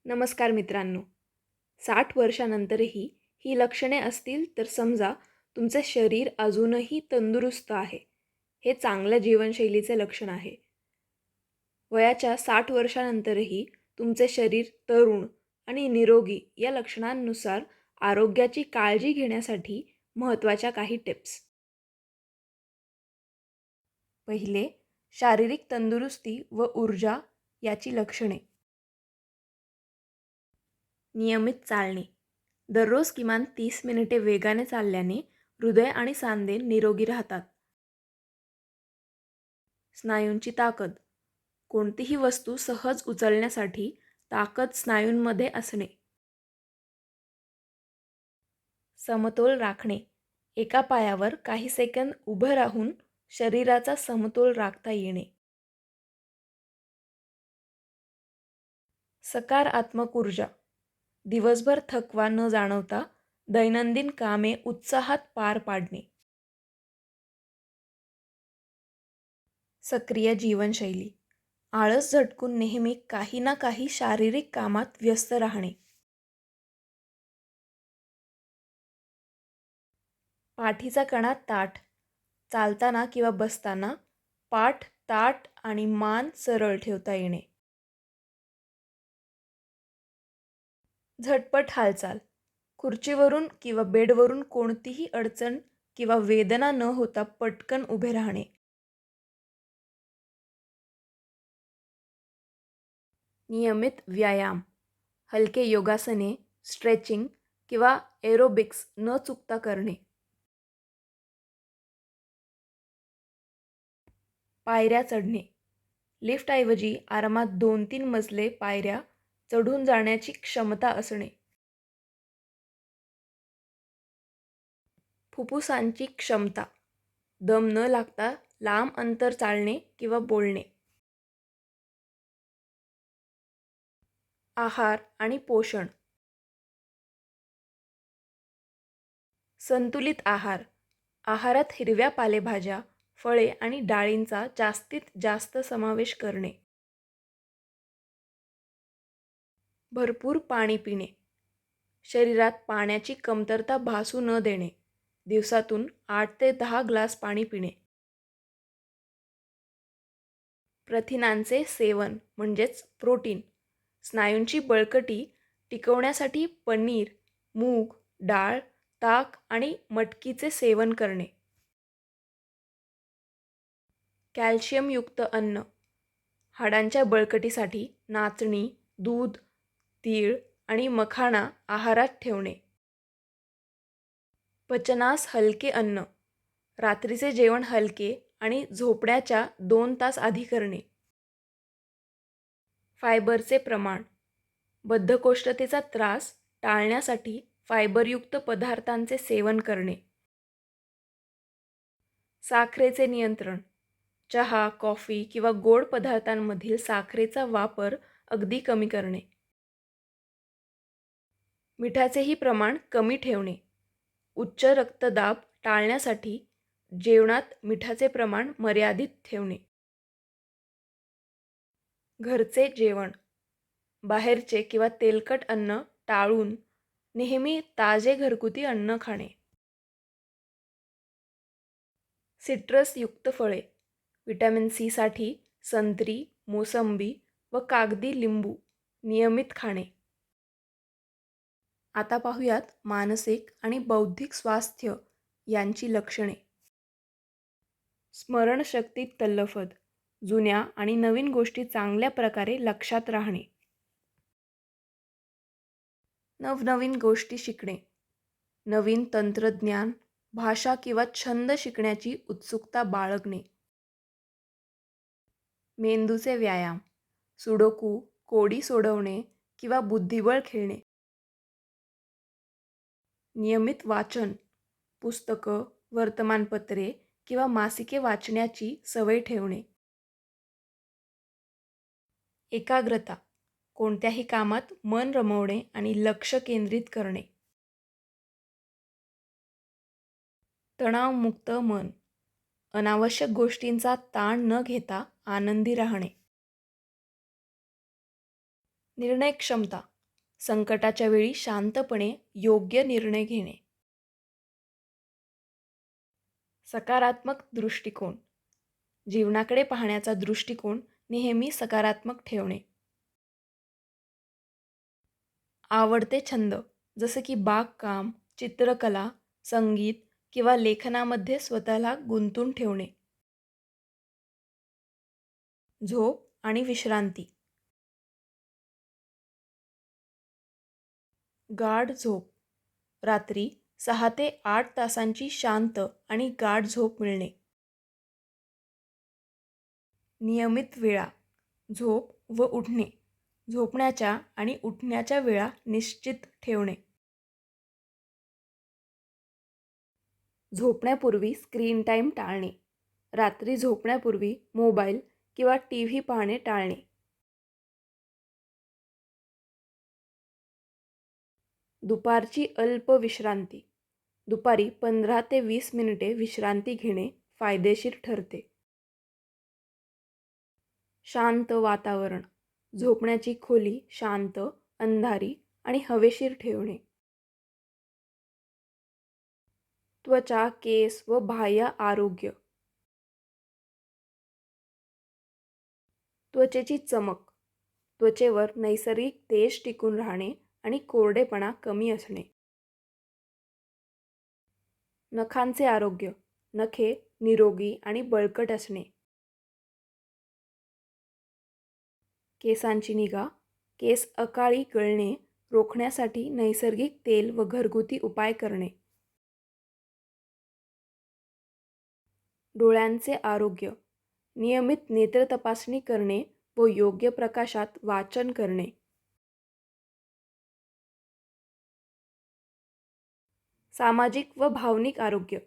नमस्कार मित्रांनो. 60 वर्षानंतरही ही लक्षणे असतील तर समजा तुमचे शरीर अजूनही तंदुरुस्त आहे. हे चांगल्या जीवनशैलीचे लक्षण आहे. वयाच्या 60 वर्षानंतरही तुमचे शरीर तरुण आणि निरोगी या लक्षणांनुसार आरोग्याची काळजी घेण्यासाठी महत्त्वाच्या काही टिप्स. पहिले, शारीरिक तंदुरुस्ती व ऊर्जा याची लक्षणे. नियमित चालणे. दररोज किमान 30 मिनिटे वेगाने चालल्याने हृदय आणि सांधे निरोगी राहतात. स्नायूंची ताकद. कोणतीही वस्तू सहज उचलण्यासाठी ताकद स्नायूंमध्ये असणे. समतोल राखणे. एका पायावर काही सेकंद उभं राहून शरीराचा समतोल राखता येणे. सकारात्मक ऊर्जा. दिवसभर थकवा न जाणवता दैनंदिन कामे उत्साहात पार पाडणे. सक्रिय जीवनशैली. आळस झटकून नेहमी काही ना काही शारीरिक कामात व्यस्त राहणे. पाठीचा कणा ताठ. चालताना किंवा बसताना पाठ ताठ आणि मान सरळ ठेवता येणे. झटपट हालचाल. खुर्चीवरून किंवा बेडवरून कोणतीही अडचण किंवा वेदना न होता पटकन उभे राहणे. नियमित व्यायाम. हलके योगासने, स्ट्रेचिंग किंवा एरोबिक्स न चुकता करणे. पायऱ्या चढणे. लिफ्टऐवजी आरामात 2-3 मजले पायऱ्या चढून जाण्याची क्षमता असणे. फुफ्फुसांची क्षमता. दम न लागता लांब अंतर चालणे किंवा बोलणे. आहार आणि पोषण. संतुलित आहार. आहारात हिरव्या पालेभाज्या, फळे आणि डाळींचा जास्तीत जास्त समावेश करणे. भरपूर पाणी पिणे. शरीरात पाण्याची कमतरता भासू न देणे. दिवसातून 8 ते 10 ग्लास पाणी पिणे. प्रथिनांचे सेवन म्हणजेच प्रोटीन. स्नायूंची बळकटी टिकवण्यासाठी पनीर, मूग, डाळ, ताक आणि मटकीचे सेवन करणे. कॅल्शियमयुक्त अन्न. हाडांच्या बळकटीसाठी नाचणी, दूध, तीळ आणि मखाणा आहारात ठेवणे. पचनास हलके अन्न. रात्रीचे जेवण हलके आणि झोपण्याच्या 2 तास आधी करणे. फायबरचे प्रमाण. बद्धकोष्ठतेचा त्रास टाळण्यासाठी फायबरयुक्त पदार्थांचे सेवन करणे. साखरेचे नियंत्रण. चहा, कॉफी किंवा गोड पदार्थांमधील साखरेचा वापर अगदी कमी करणे. मिठाचेही प्रमाण कमी ठेवणे. उच्च रक्तदाब टाळण्यासाठी जेवणात मिठाचे प्रमाण मर्यादित ठेवणे. घरचे जेवण. बाहेरचे किंवा तेलकट अन्न टाळून नेहमी ताजे घरगुती अन्न खाणे. सिट्रसयुक्त फळे. व्हिटॅमिन सीसाठी संत्री, मोसंबी व कागदी लिंबू नियमित खाणे. आता पाहूयात मानसिक आणि बौद्धिक स्वास्थ्य यांची लक्षणे. स्मरणशक्तीत तल्लफत. जुन्या आणि नवीन गोष्टी चांगल्या प्रकारे लक्षात राहणे. नवनवीन गोष्टी शिकणे. नवीन तंत्रज्ञान, भाषा किंवा छंद शिकण्याची उत्सुकता बाळगणे. मेंदूचे व्यायाम. सुडोकू, कोडी सोडवणे किंवा बुद्धिबळ खेळणे. नियमित वाचन. पुस्तकं, वर्तमानपत्रे किंवा मासिके वाचण्याची सवय ठेवणे. एकाग्रता. कोणत्याही कामात मन रमवणे आणि लक्ष केंद्रित करणे. तणावमुक्त मन. अनावश्यक गोष्टींचा ताण न घेता आनंदी राहणे. निर्णय क्षमता. संकटाच्या वेळी शांतपणे योग्य निर्णय घेणे. सकारात्मक दृष्टिकोन. जीवनाकडे पाहण्याचा दृष्टिकोन नेहमी सकारात्मक ठेवणे. आवडते छंद जसे की बागकाम, चित्रकला, संगीत किंवा लेखनामध्ये स्वतःला गुंतून ठेवणे. झोप आणि विश्रांती. गाढ झोप. रात्री 6 ते 8 तासांची शांत आणि गाढ झोप मिळणे. नियमित वेळा. झोप व उठणे. झोपण्याच्या आणि उठण्याच्या वेळा निश्चित ठेवणे. झोपण्यापूर्वी स्क्रीन टाईम टाळणे. रात्री झोपण्यापूर्वी मोबाईल किंवा टी व्ही पाहणे टाळणे. दुपारची अल्प विश्रांती. दुपारी 15 ते 20 मिनिटे विश्रांती घेणे फायदेशीर ठरते. शांत वातावरण. झोपण्याची खोली शांत, अंधारी आणि हवेशीर ठेवणे. त्वचा, केस व बाह्य आरोग्य. त्वचेची चमक. त्वचेवर नैसर्गिक तेज टिकून राहणे आणि कोरडेपणा कमी असणे. नखांचे आरोग्य. नखे निरोगी आणि बळकट असणे. केसांची निगा. केस अकाळी गळणे रोखण्यासाठी नैसर्गिक तेल व घरगुती उपाय करणे. डोळ्यांचे आरोग्य. नियमित नेत्र तपासणी करणे व योग्य प्रकाशात वाचन करणे. सामाजिक व भावनिक आरोग्य.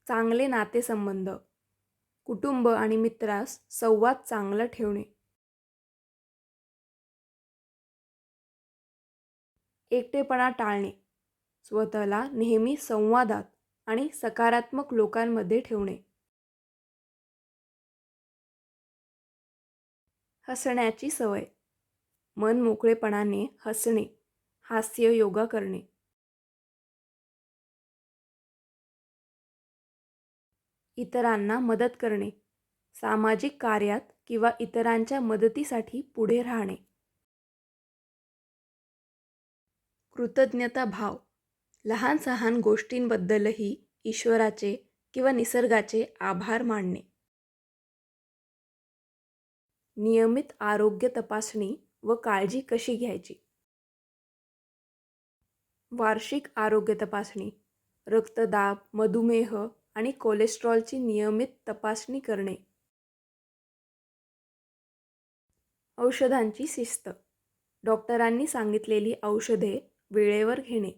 चांगले नातेसंबंध. कुटुंब आणि मित्रास संवाद चांगला ठेवणे. एकटेपणा टाळणे. स्वतःला नेहमी संवादात आणि सकारात्मक लोकांमध्ये ठेवणे. हसण्याची सवय. मन मोकळेपणाने हसणे. हास्य योगा करणे. इतरांना मदत करणे. सामाजिक कार्यात किंवा इतरांच्या मदतीसाठी पुढे राहणे. कृतज्ञता भाव. लहान सहान गोष्टींबद्दलही ईश्वराचे किंवा निसर्गाचे आभार मानणे. नियमित आरोग्य तपासणी व काळजी कशी घ्यायची. वार्षिक आरोग्य तपासणी. रक्तदाब, मधुमेह आणि कोलेस्ट्रॉलची नियमित तपासणी करणे. औषधांची शिस्त. डॉक्टरांनी सांगितलेली औषधे वेळेवर घेणे.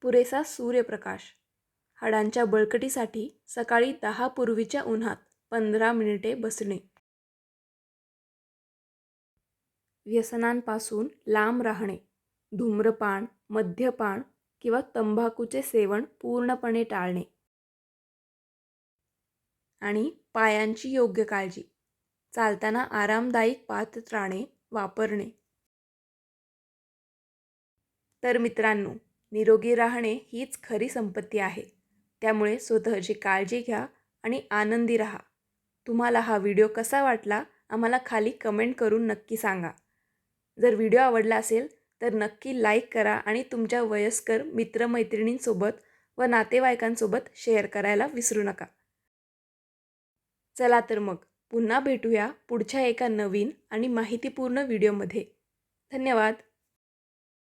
पुरेसा सूर्यप्रकाश. हाडांच्या बळकटीसाठी सकाळी 10 पूर्वीच्या उन्हात 15 मिनिटे बसणे. व्यसनांपासून लांब राहणे. धूम्रपान, मद्यपान किंवा तंबाखूचे सेवन पूर्णपणे टाळणे. आणि पायांची योग्य काळजी. चालताना आरामदायी पादत्राणे वापरणे. तर मित्रांनो, निरोगी राहणे हीच खरी संपत्ती आहे. त्यामुळे स्वतःची काळजी घ्या आणि आनंदी राहा. तुम्हाला हा व्हिडिओ कसा वाटला आम्हाला खाली कमेंट करून नक्की सांगा. जर व्हिडिओ आवडला असेल तर नक्की लाईक करा आणि तुमच्या वयस्कर मित्रमैत्रिणींसोबत व नातेवाईकांसोबत शेअर करायला विसरू नका. चला तर मग पुन्हा भेटूया पुढच्या एका नवीन आणि माहितीपूर्ण व्हिडिओमध्ये. धन्यवाद.